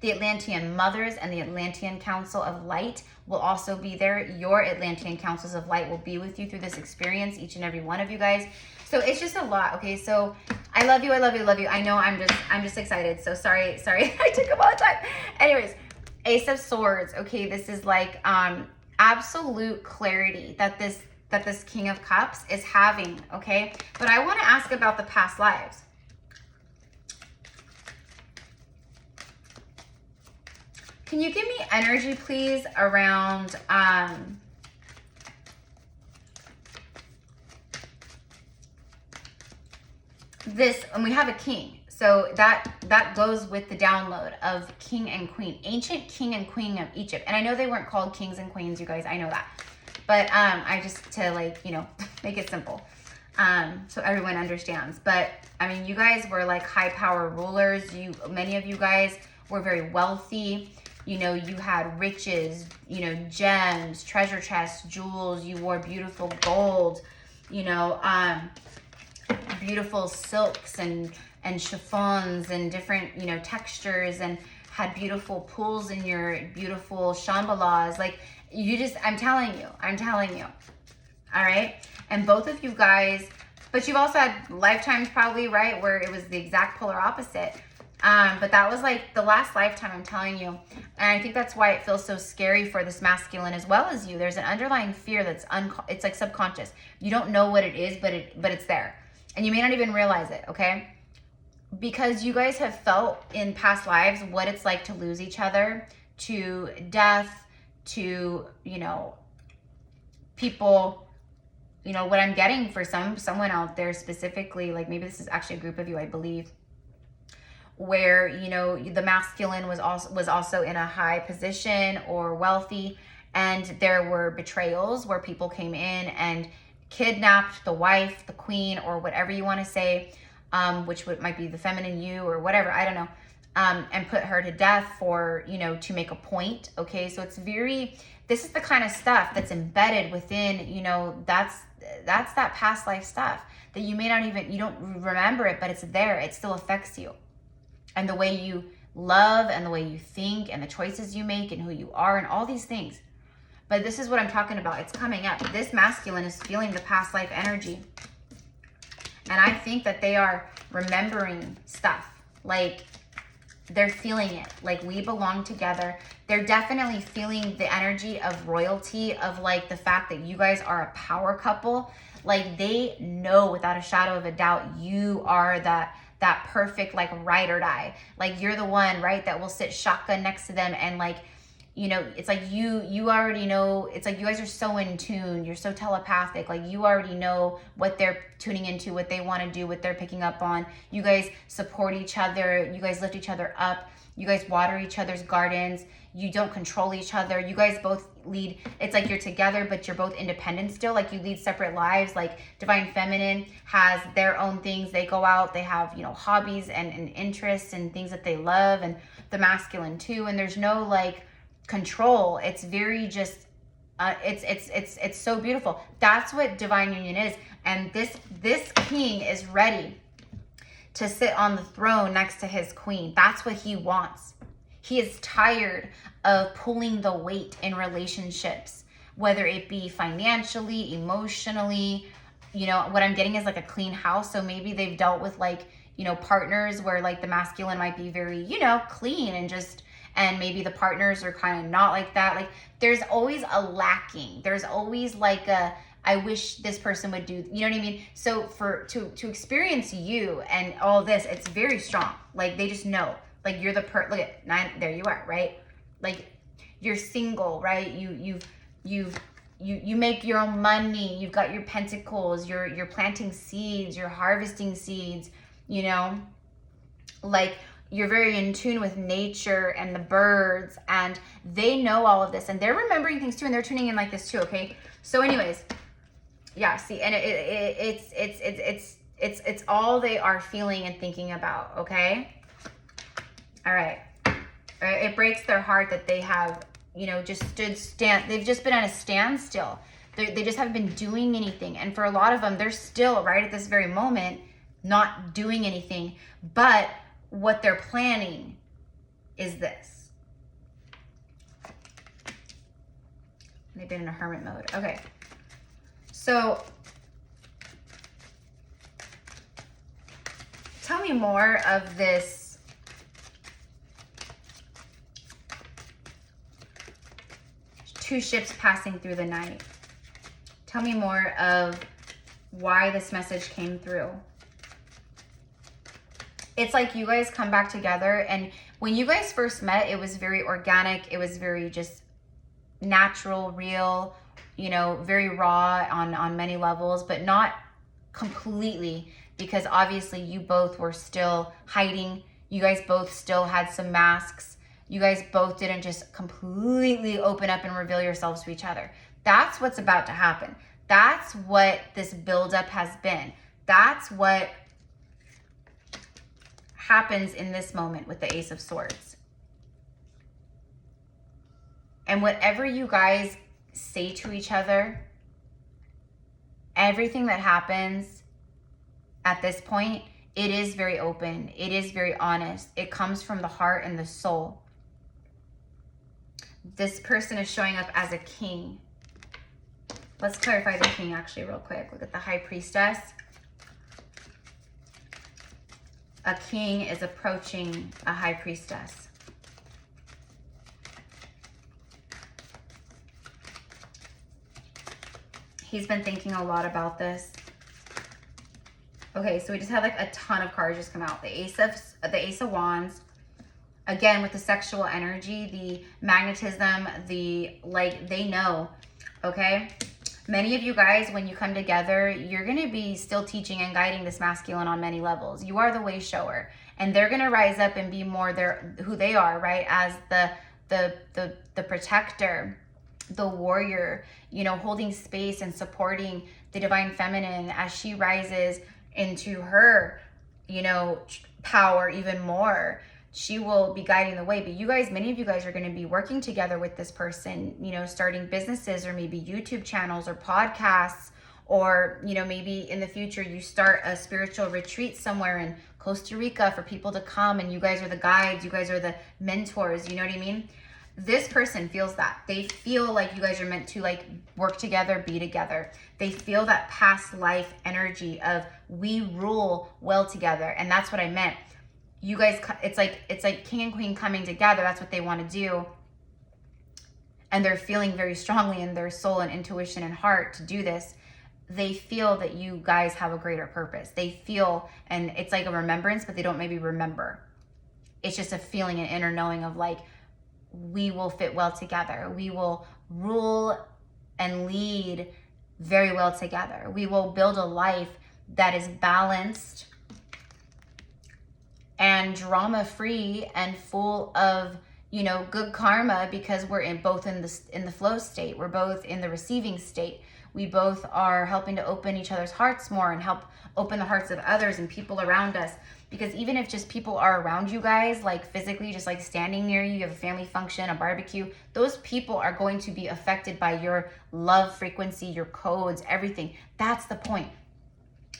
The Atlantean Mothers and the Atlantean Council of Light will also be there. Your Atlantean Councils of Light will be with you through this experience, each and every one of you guys. So it's just a lot, okay? So I love you, I love you, I love you. I know I'm just excited. So sorry, I took up all the time. Anyways, Ace of Swords, okay? This is like absolute clarity that this King of Cups is having, okay? But I want to ask about the past lives. Can you give me energy, please, around this? And we have a king. So that goes with the download of king and queen. Ancient king and queen of Egypt. And I know they weren't called kings and queens, you guys. I know that. But I just, to like, you know, make it simple. So everyone understands. But, I mean, you guys were like high power rulers. Many of you guys were very wealthy. You know, you had riches, you know, gems, treasure chests, jewels. You wore beautiful gold, you know, beautiful silks and chiffons and different, you know, textures, and had beautiful pools in your beautiful Shambhalas. Like, I'm telling you. All right. And both of you guys, but you've also had lifetimes probably, right, where it was the exact polar opposite. But that was like the last lifetime, I'm telling you. And I think that's why it feels so scary for this masculine as well as you. There's an underlying fear that's it's like subconscious. You don't know what it is, but it's there. And you may not even realize it, okay? Because you guys have felt in past lives what it's like to lose each other, to death, to, you know, people, you know, what I'm getting for someone out there specifically, like maybe this is actually a group of you, I believe, where, you know, the masculine was also in a high position or wealthy, and there were betrayals where people came in and kidnapped the wife, the queen, or whatever you want to say, which might be the feminine you or whatever, I don't know, and put her to death for, you know, to make a point, okay? So it's this is the kind of stuff that's embedded within, you know, that's that past life stuff that you may not even, you don't remember it, but it's there, it still affects you. And the way you love and the way you think and the choices you make and who you are and all these things. But this is what I'm talking about. It's coming up. This masculine is feeling the past life energy. And I think that they are remembering stuff. Like, they're feeling it. Like, we belong together. They're definitely feeling the energy of royalty, of like the fact that you guys are a power couple. Like, they know without a shadow of a doubt you are that perfect, like, ride or die. Like, you're the one, right, that will sit shotgun next to them, and like, you know, it's like you already know. It's like you guys are so in tune, you're so telepathic, like you already know what they're tuning into, what they want to do, what they're picking up on. You guys support each other, you guys lift each other up, you guys water each other's gardens, you don't control each other, you guys both lead. It's like you're together but you're both independent still, like you lead separate lives. Like Divine Feminine has their own things, they go out, they have, you know, hobbies and interests and things that they love, and the masculine too, and there's no like control. It's very just it's so beautiful. That's what divine union is. And this king is ready to sit on the throne next to his queen. That's what he wants. He is tired of pulling the weight in relationships, whether it be financially, emotionally. You know, what I'm getting is like a clean house. So maybe they've dealt with like, you know, partners where like the masculine might be very, you know, clean and just, and maybe the partners are kind of not like that. Like there's always a lacking. There's always like a, I wish this person would do, you know what I mean? So to experience you and all this, it's very strong. Like they just know, like you're the look at 9, there you are, right? Like you're single, right? You make your own money. You've got your pentacles, you're planting seeds, you're harvesting seeds, you know, like you're very in tune with nature and the birds, and they know all of this and they're remembering things too, and they're tuning in like this too. Okay. So anyways, yeah, see, and it's all they are feeling and thinking about. Okay. All right. It breaks their heart that they have, you know, just they've just been at a standstill. They just haven't been doing anything. And for a lot of them, they're still right at this very moment, not doing anything. But what they're planning is this. They've been in a hermit mode. Okay. So tell me more of this. Two ships passing through the night. Tell me more of why this message came through. It's like you guys come back together, and when you guys first met, it was very organic. It was very just natural, real, you know, very raw on many levels, but not completely, because obviously you both were still hiding. You guys both still had some masks. You guys both didn't just completely open up and reveal yourselves to each other. That's what's about to happen. That's what this buildup has been. That's what happens in this moment with the Ace of Swords. And whatever you guys say to each other, everything that happens at this point, it is very open. It is very honest. It comes from the heart and the soul. This person is showing up as a king. Let's clarify the king actually real quick. Look at the High Priestess. A king is approaching a High Priestess. He's been thinking a lot about this. Okay, so we just had like a ton of cards just come out. The Ace of Wands. Again, with the sexual energy, the magnetism, they know, okay? Many of you guys, when you come together, you're going to be still teaching and guiding this masculine on many levels. You are the way shower, and they're going to rise up and be more who they are, right? As the protector, the warrior, you know, holding space and supporting the divine feminine as she rises into her, you know, power even more. She will be guiding the way. But you guys, many of you guys are going to be working together with this person, you know, starting businesses or maybe YouTube channels or podcasts, or, you know, maybe in the future you start a spiritual retreat somewhere in Costa Rica for people to come, and you guys are the guides, you guys are the mentors, you know what I mean? This person feels that. They feel like you guys are meant to like work together, be together. They feel that past life energy of we rule well together. And that's what I meant. You guys, it's like king and queen coming together. That's what they want to do. And they're feeling very strongly in their soul and intuition and heart to do this. they feel that you guys have a greater purpose. They feel, and it's like a remembrance, but they don't maybe remember. It's just a feeling, an inner knowing of like, we will fit well together. We will rule and lead very well together. We will build a life that is balanced and drama-free and full of, you know, good karma, because we're in the flow state. We're both in the receiving state. We both are helping to open each other's hearts more and help open the hearts of others and people around us. Because even if just people are around you guys, like physically, just like standing near you, you have a family function, a barbecue, those people are going to be affected by your love frequency, your codes, everything. That's the point.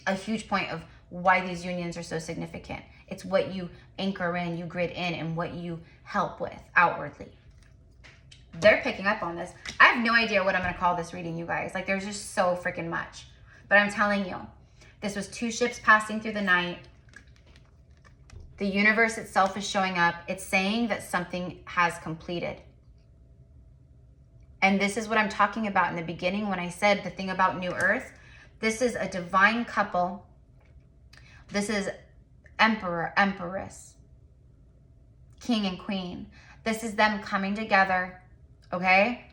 A huge point of why these unions are so significant. It's what you anchor in, you grid in, and what you help with outwardly. They're picking up on this. I have no idea what I'm going to call this reading, you guys. Like, there's just so freaking much. But I'm telling you, this was 2 ships passing through the night. The universe itself is showing up. It's saying that something has completed. And this is what I'm talking about in the beginning when I said the thing about New Earth. This is a divine couple. This is Emperor, Empress, King and Queen. This is them coming together, okay?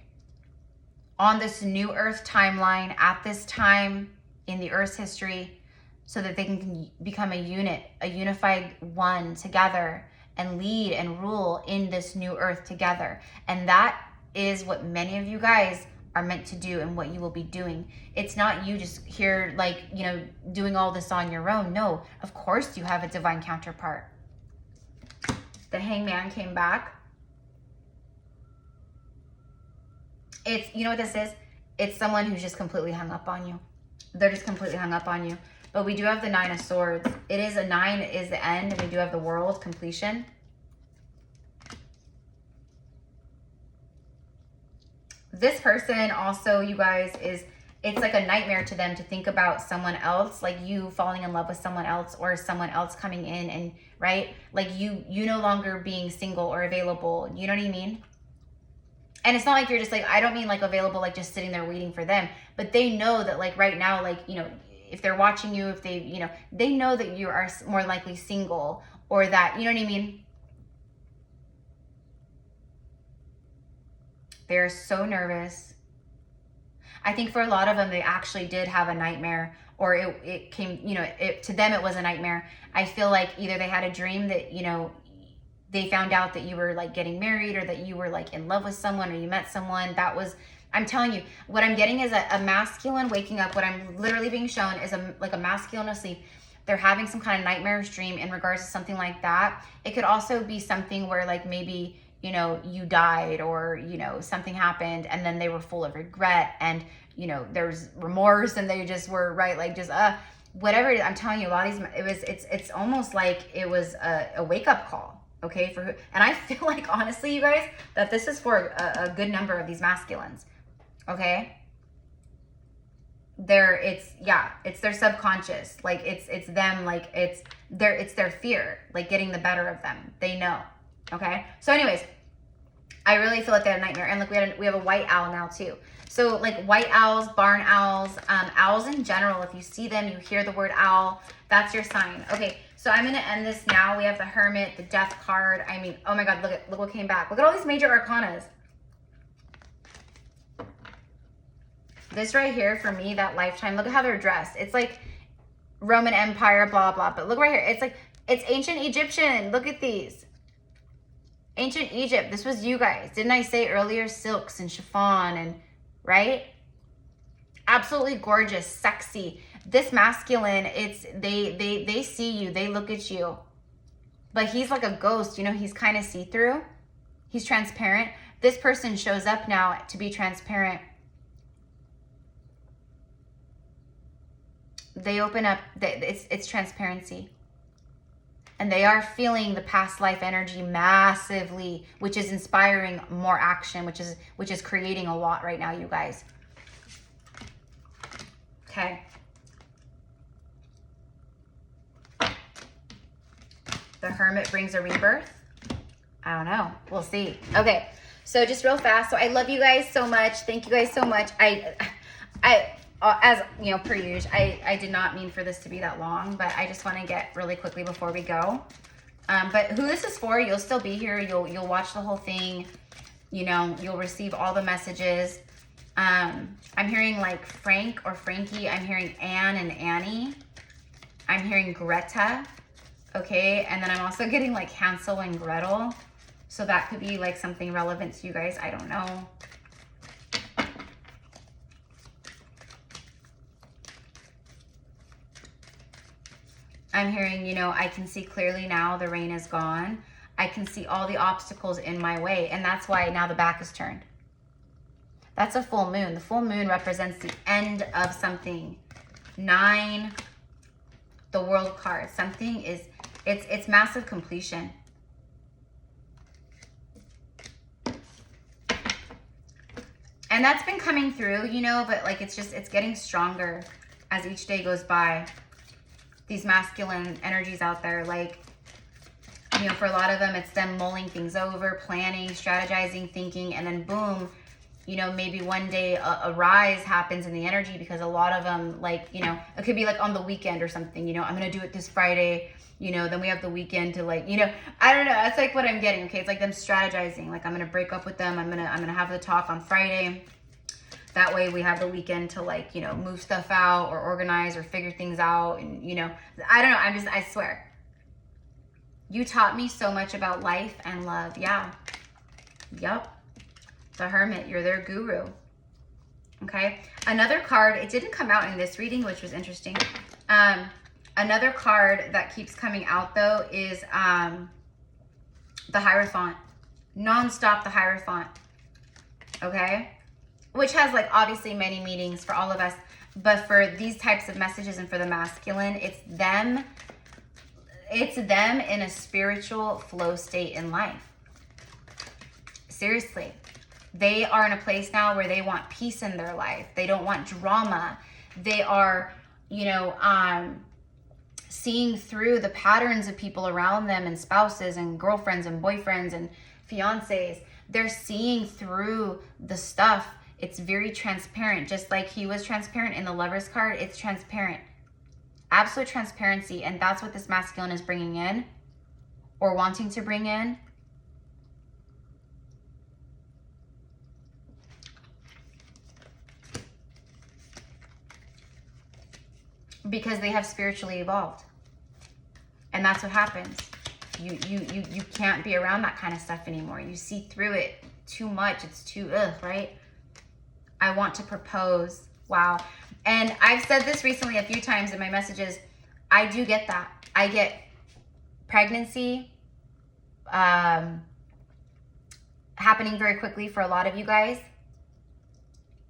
On this New Earth timeline at this time in the Earth's history, so that they can become a unit, a unified one together and lead and rule in this new Earth together. And that is what many of you guys are meant to do and what you will be doing. It's not you just here like, you know, doing all this on your own. No, of course you have a divine counterpart. The Hangman came back. It's, you know what this is? It's someone who's just completely hung up on you. They're just completely hung up on you. But we do have the 9 of Swords. It is a 9 is the end, and we do have the World, completion. This person also, you guys, it's like a nightmare to them to think about someone else, like you falling in love with someone else or someone else coming in and, right? Like you no longer being single or available. You know what I mean? And it's not like you're just like, I don't mean like available, like just sitting there waiting for them. But they know that like right now, like, you know, if they're watching you, if they, you know, they know that you are more likely single or that, you know what I mean? They're so nervous. I think for a lot of them, they actually did have a nightmare, or it came, you know, to them, it was a nightmare. I feel like either they had a dream that, you know, they found out that you were like getting married or that you were like in love with someone or you met someone. That was, I'm telling you, what I'm getting is a masculine waking up. What I'm literally being shown is like a masculine asleep. They're having some kind of nightmarish dream in regards to something like that. It could also be something where like maybe, you know, you died or, you know, something happened and then they were full of regret and, you know, there's remorse and they just were, right, like just, whatever it is. I'm telling you, a lot of these, it's almost like it was a wake-up call, okay? And I feel like, honestly, you guys, that this is for a good number of these masculines, okay? It's their subconscious. Like, it's them, like, it's their fear, like, getting the better of them. They know. Okay, so anyways, I really feel like they had a nightmare. And look, we have a white owl now too. So like white owls, barn owls, owls in general, if you see them, you hear the word owl, that's your sign. Okay, so I'm gonna end this now. We have the Hermit, the Death card. I mean, oh my God, look what came back. Look at all these major arcanas. This right here, for me, that lifetime, look at how they're dressed. It's like Roman Empire, blah, blah, but look right here. It's like, it's ancient Egyptian. Look at these. Ancient Egypt, this was you guys. Didn't I say earlier, silks and chiffon and, right? Absolutely gorgeous, sexy. This masculine, it's, they see you, they look at you. But he's like a ghost, you know, he's kind of see-through. He's transparent. This person shows up now to be transparent. They open up, it's transparency. And they are feeling the past life energy massively, which is inspiring more action, which is creating a lot right now, you guys. Okay. The Hermit brings a rebirth. I don't know. We'll see. Okay. So just real fast. So I love you guys so much. Thank you guys so much. as you know, per usual, I did not mean for this to be that long, but I just want to get really quickly before we go. But who this is for, you'll still be here. You'll watch the whole thing. You know, you'll receive all the messages. I'm hearing like Frank or Frankie. I'm hearing Anne and Annie. I'm hearing Greta. Okay, and then I'm also getting like Hansel and Gretel. So that could be like something relevant to you guys. I don't know. I'm hearing, you know, I can see clearly now the rain is gone. I can see all the obstacles in my way. And that's why now the back is turned. That's a full moon. The full moon represents the end of something. 9, the world card. Something is, it's massive completion. And that's been coming through, you know, but like it's getting stronger as each day goes by. These masculine energies out there, like, you know, for a lot of them, it's them mulling things over, planning, strategizing, thinking, and then boom, you know, maybe one day a rise happens in the energy, because a lot of them, like, you know, it could be like on the weekend or something, you know, I'm going to do it this Friday, you know, then we have the weekend to like, you know, I don't know. That's like what I'm getting. Okay. It's like them strategizing. Like I'm going to break up with them. I'm going to have the talk on Friday. That way we have the weekend to like, you know, move stuff out or organize or figure things out. And, you know, I don't know. I swear. You taught me so much about life and love. Yeah. Yep. The Hermit. You're their guru. Okay. Another card. It didn't come out in this reading, which was interesting. Another card that keeps coming out though is the Hierophant. Non-stop the Hierophant. Okay. Which has like obviously many meanings for all of us, but for these types of messages and for the masculine, it's them in a spiritual flow state in life. Seriously, they are in a place now where they want peace in their life. They don't want drama. They are, you know, seeing through the patterns of people around them and spouses and girlfriends and boyfriends and fiancés. They're seeing through the stuff. It's very transparent, just like he was transparent in the Lover's card. It's transparent, absolute transparency. And that's what this masculine is bringing in or wanting to bring in. Because they have spiritually evolved. And that's what happens. You can't be around that kind of stuff anymore. You see through it too much. It's too, right? I want to propose. Wow. And I've said this recently a few times in my messages. I do get that. I get pregnancy happening very quickly for a lot of you guys.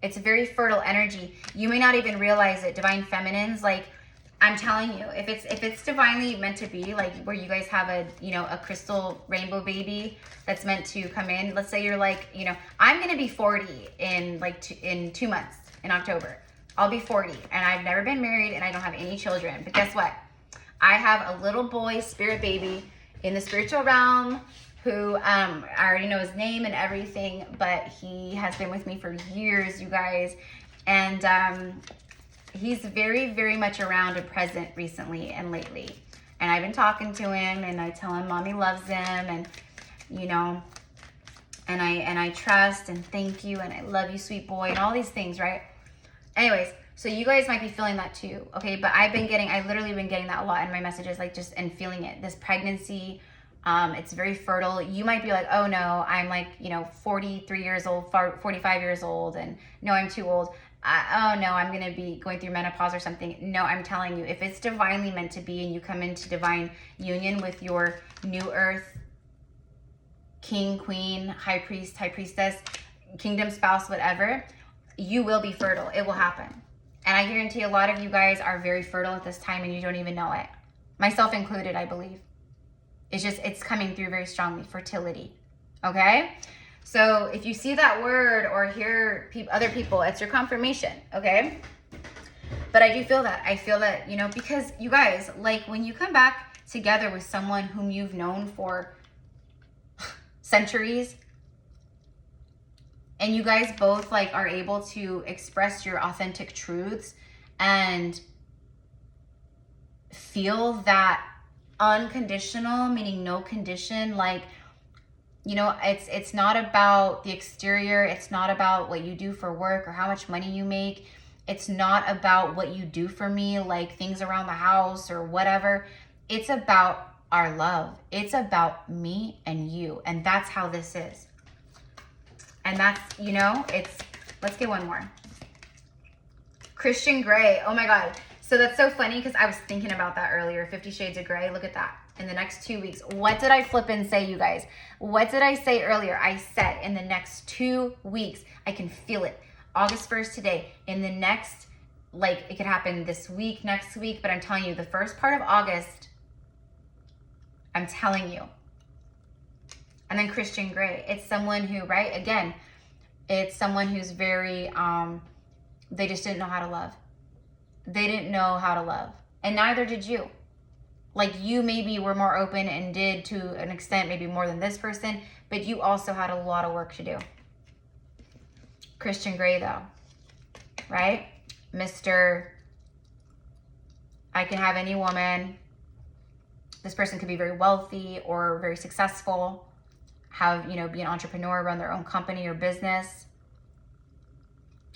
It's a very fertile energy. You may not even realize it. Divine feminines, like I'm telling you, if it's divinely meant to be, like where you guys have a, you know, a crystal rainbow baby that's meant to come in. Let's say you're like, you know, I'm going to be 40 in like in 2 months in October. I'll be 40 and I've never been married and I don't have any children. But guess what? I have a little boy, spirit baby in the spiritual realm who I already know his name and everything, but he has been with me for years, you guys. And he's very, very much around and present recently and lately. And I've been talking to him and I tell him mommy loves him and, you know, and I trust and thank you and I love you, sweet boy, and all these things, right? Anyways, so you guys might be feeling that too, okay? But I literally been getting that a lot in my messages, like just and feeling it. This pregnancy, it's very fertile. You might be like, oh no, I'm like, you know, 43 years old, 45 years old, and no, I'm too old. Oh no, I'm going to be going through menopause or something. No, I'm telling you, if it's divinely meant to be and you come into divine union with your new earth, king, queen, high priest, high priestess, kingdom spouse, whatever, you will be fertile. It will happen. And I guarantee a lot of you guys are very fertile at this time and you don't even know it. Myself included, I believe. It's coming through very strongly. Fertility. Okay? So if you see that word or hear other people, it's your confirmation. Okay? But I do feel that. I feel that, you know, because you guys, like when you come back together with someone whom you've known for centuries, and you guys both like are able to express your authentic truths and feel that unconditional, meaning no condition, like, you know, it's not about the exterior. It's not about what you do for work or how much money you make. It's not about what you do for me, like things around the house or whatever. It's about our love. It's about me and you. And that's how this is. And that's, you know, it's, let's get one more. Christian Grey. Oh my God. So that's so funny because I was thinking about that earlier. 50 Shades of Grey. Look at that. In the next 2 weeks. What did I flip and say, you guys? What did I say earlier? I said in the next 2 weeks, I can feel it. August 1st today. In the next, like, it could happen this week, next week. But I'm telling you, the first part of August, I'm telling you. And then Christian Grey. It's someone who, right? Again, it's someone who's very, they just didn't know how to love. They didn't know how to love. And neither did you. Like, you maybe were more open and did to an extent, maybe more than this person, but you also had a lot of work to do. Christian Grey, though, right? Mr. I can have any woman. This person could be very wealthy or very successful, have, you know, be an entrepreneur, run their own company or business.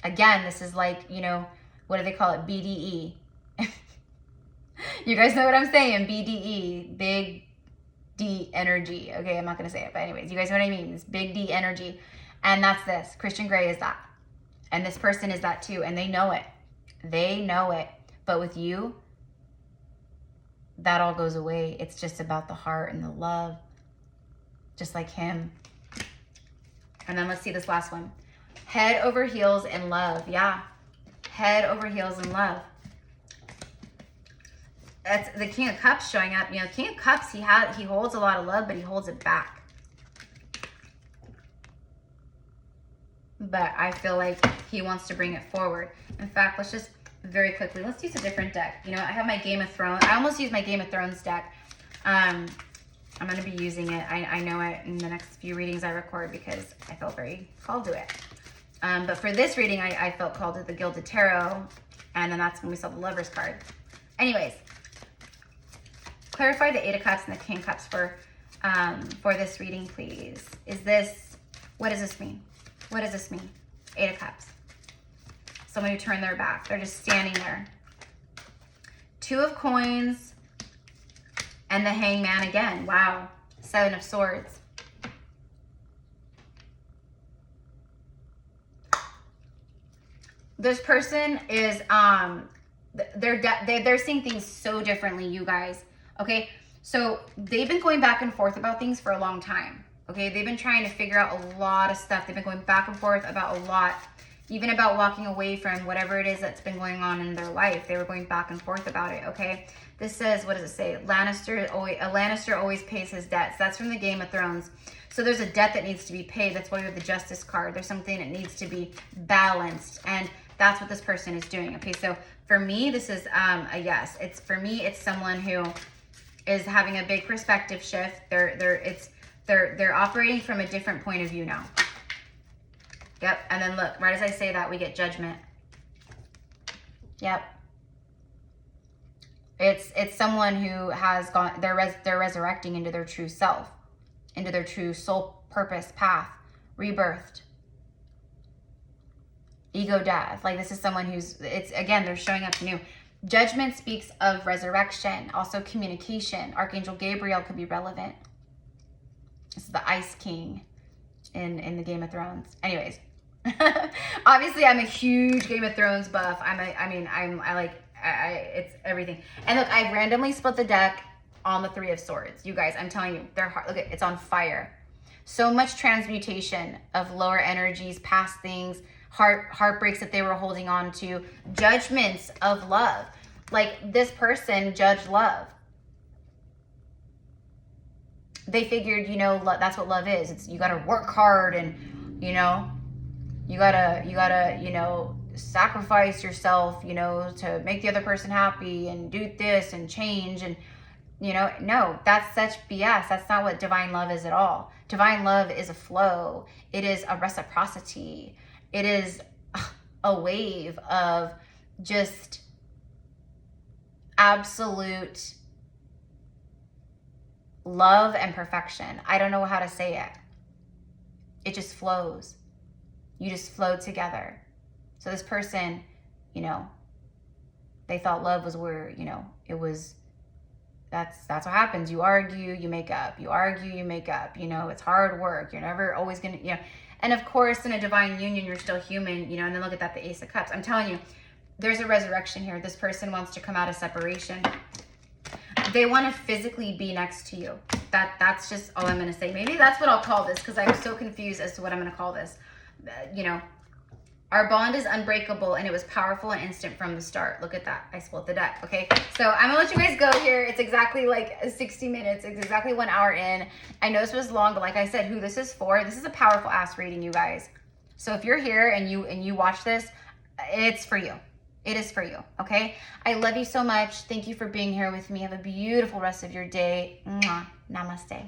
Again, this is like, you know, what do they call it? BDE. You guys know what I'm saying? BDE, big D energy. Okay, I'm not going to say it, but anyways, you guys know what I mean? This big D energy. And that's this. Christian Grey is that. And this person is that too. And they know it. They know it. But with you, that all goes away. It's just about the heart and the love. Just like him. And then let's see this last one. Head over heels in love. Yeah. Head over heels in love. That's the King of Cups showing up. You know, King of Cups, he holds a lot of love, but he holds it back. But I feel like he wants to bring it forward. In fact, let's just very quickly, let's use a different deck. You know, I have my Game of Thrones. I almost used my Game of Thrones deck. I'm going to be using it. I know it in the next few readings I record because I felt very called to it. But for this reading, I felt called to the Gilded Tarot. And then that's when we saw the Lover's card. Anyways. Clarify the Eight of Cups and the King of Cups for this reading, please. Is this, what does this mean? What does this mean? Eight of Cups. Someone who turned their back. They're just standing there. Two of Coins and the Hangman again. Wow. Seven of Swords. This person is, they're seeing things so differently, you guys. Okay, so they've been going back and forth about things for a long time. Okay, they've been trying to figure out a lot of stuff. They've been going back and forth about a lot, even about walking away from whatever it is that's been going on in their life. They were going back and forth about it. Okay, this says, what does it say? A Lannister always pays his debts. That's from the Game of Thrones. So there's a debt that needs to be paid. That's why we have the Justice card. There's something that needs to be balanced, and that's what this person is doing. Okay, so for me, this is a yes. For me, it's someone who is having a big perspective shift. They're operating from a different point of view now. Yep. And then look, right as I say that, we get Judgment. Yep. It's someone who has gone. They're resurrecting into their true self, into their true soul purpose path, rebirthed. Ego death. Like, this is someone who's, it's again, they're showing up new. Judgment speaks of resurrection, also communication. Archangel Gabriel could be relevant. This is the Ice King in the Game of Thrones. Anyways, obviously I'm a huge Game of Thrones buff. It's everything. And look, I randomly split the deck on the Three of Swords. You guys, I'm telling you, they're hard. Look, it's on fire. So much transmutation of lower energies, past things, heartbreaks that they were holding on to, judgments of love. Like, this person judged love. They figured, you know, that's what love is. It's, you got to work hard, and, you know, you gotta, you know, sacrifice yourself, you know, to make the other person happy, and do this and change. And You know, no, that's such BS. That's not what divine love is at all. Divine love is a flow. It is a reciprocity. It is a wave of just absolute love and perfection. I don't know how to say it. It just flows. You just flow together. So this person, you know, they thought love was where, you know, it was, that's what happens. You argue, you make up. You argue, you make up. You know, it's hard work. You're never always going to, you know. And of course, in a divine union, you're still human, you know, and then look at that, the Ace of Cups. I'm telling you, there's a resurrection here. This person wants to come out of separation. They want to physically be next to you. That's just all I'm going to say. Maybe that's what I'll call this, because I'm so confused as to what I'm going to call this. You know, our bond is unbreakable, and it was powerful and instant from the start. Look at that. I split the deck. Okay, so I'm going to let you guys go here. It's exactly like 60 minutes. It's exactly 1 hour in. I know this was long, but like I said, who this is for, this is a powerful ass reading, you guys. So if you're here and you watch this, it's for you. It is for you, okay? I love you so much. Thank you for being here with me. Have a beautiful rest of your day. Mwah. Namaste.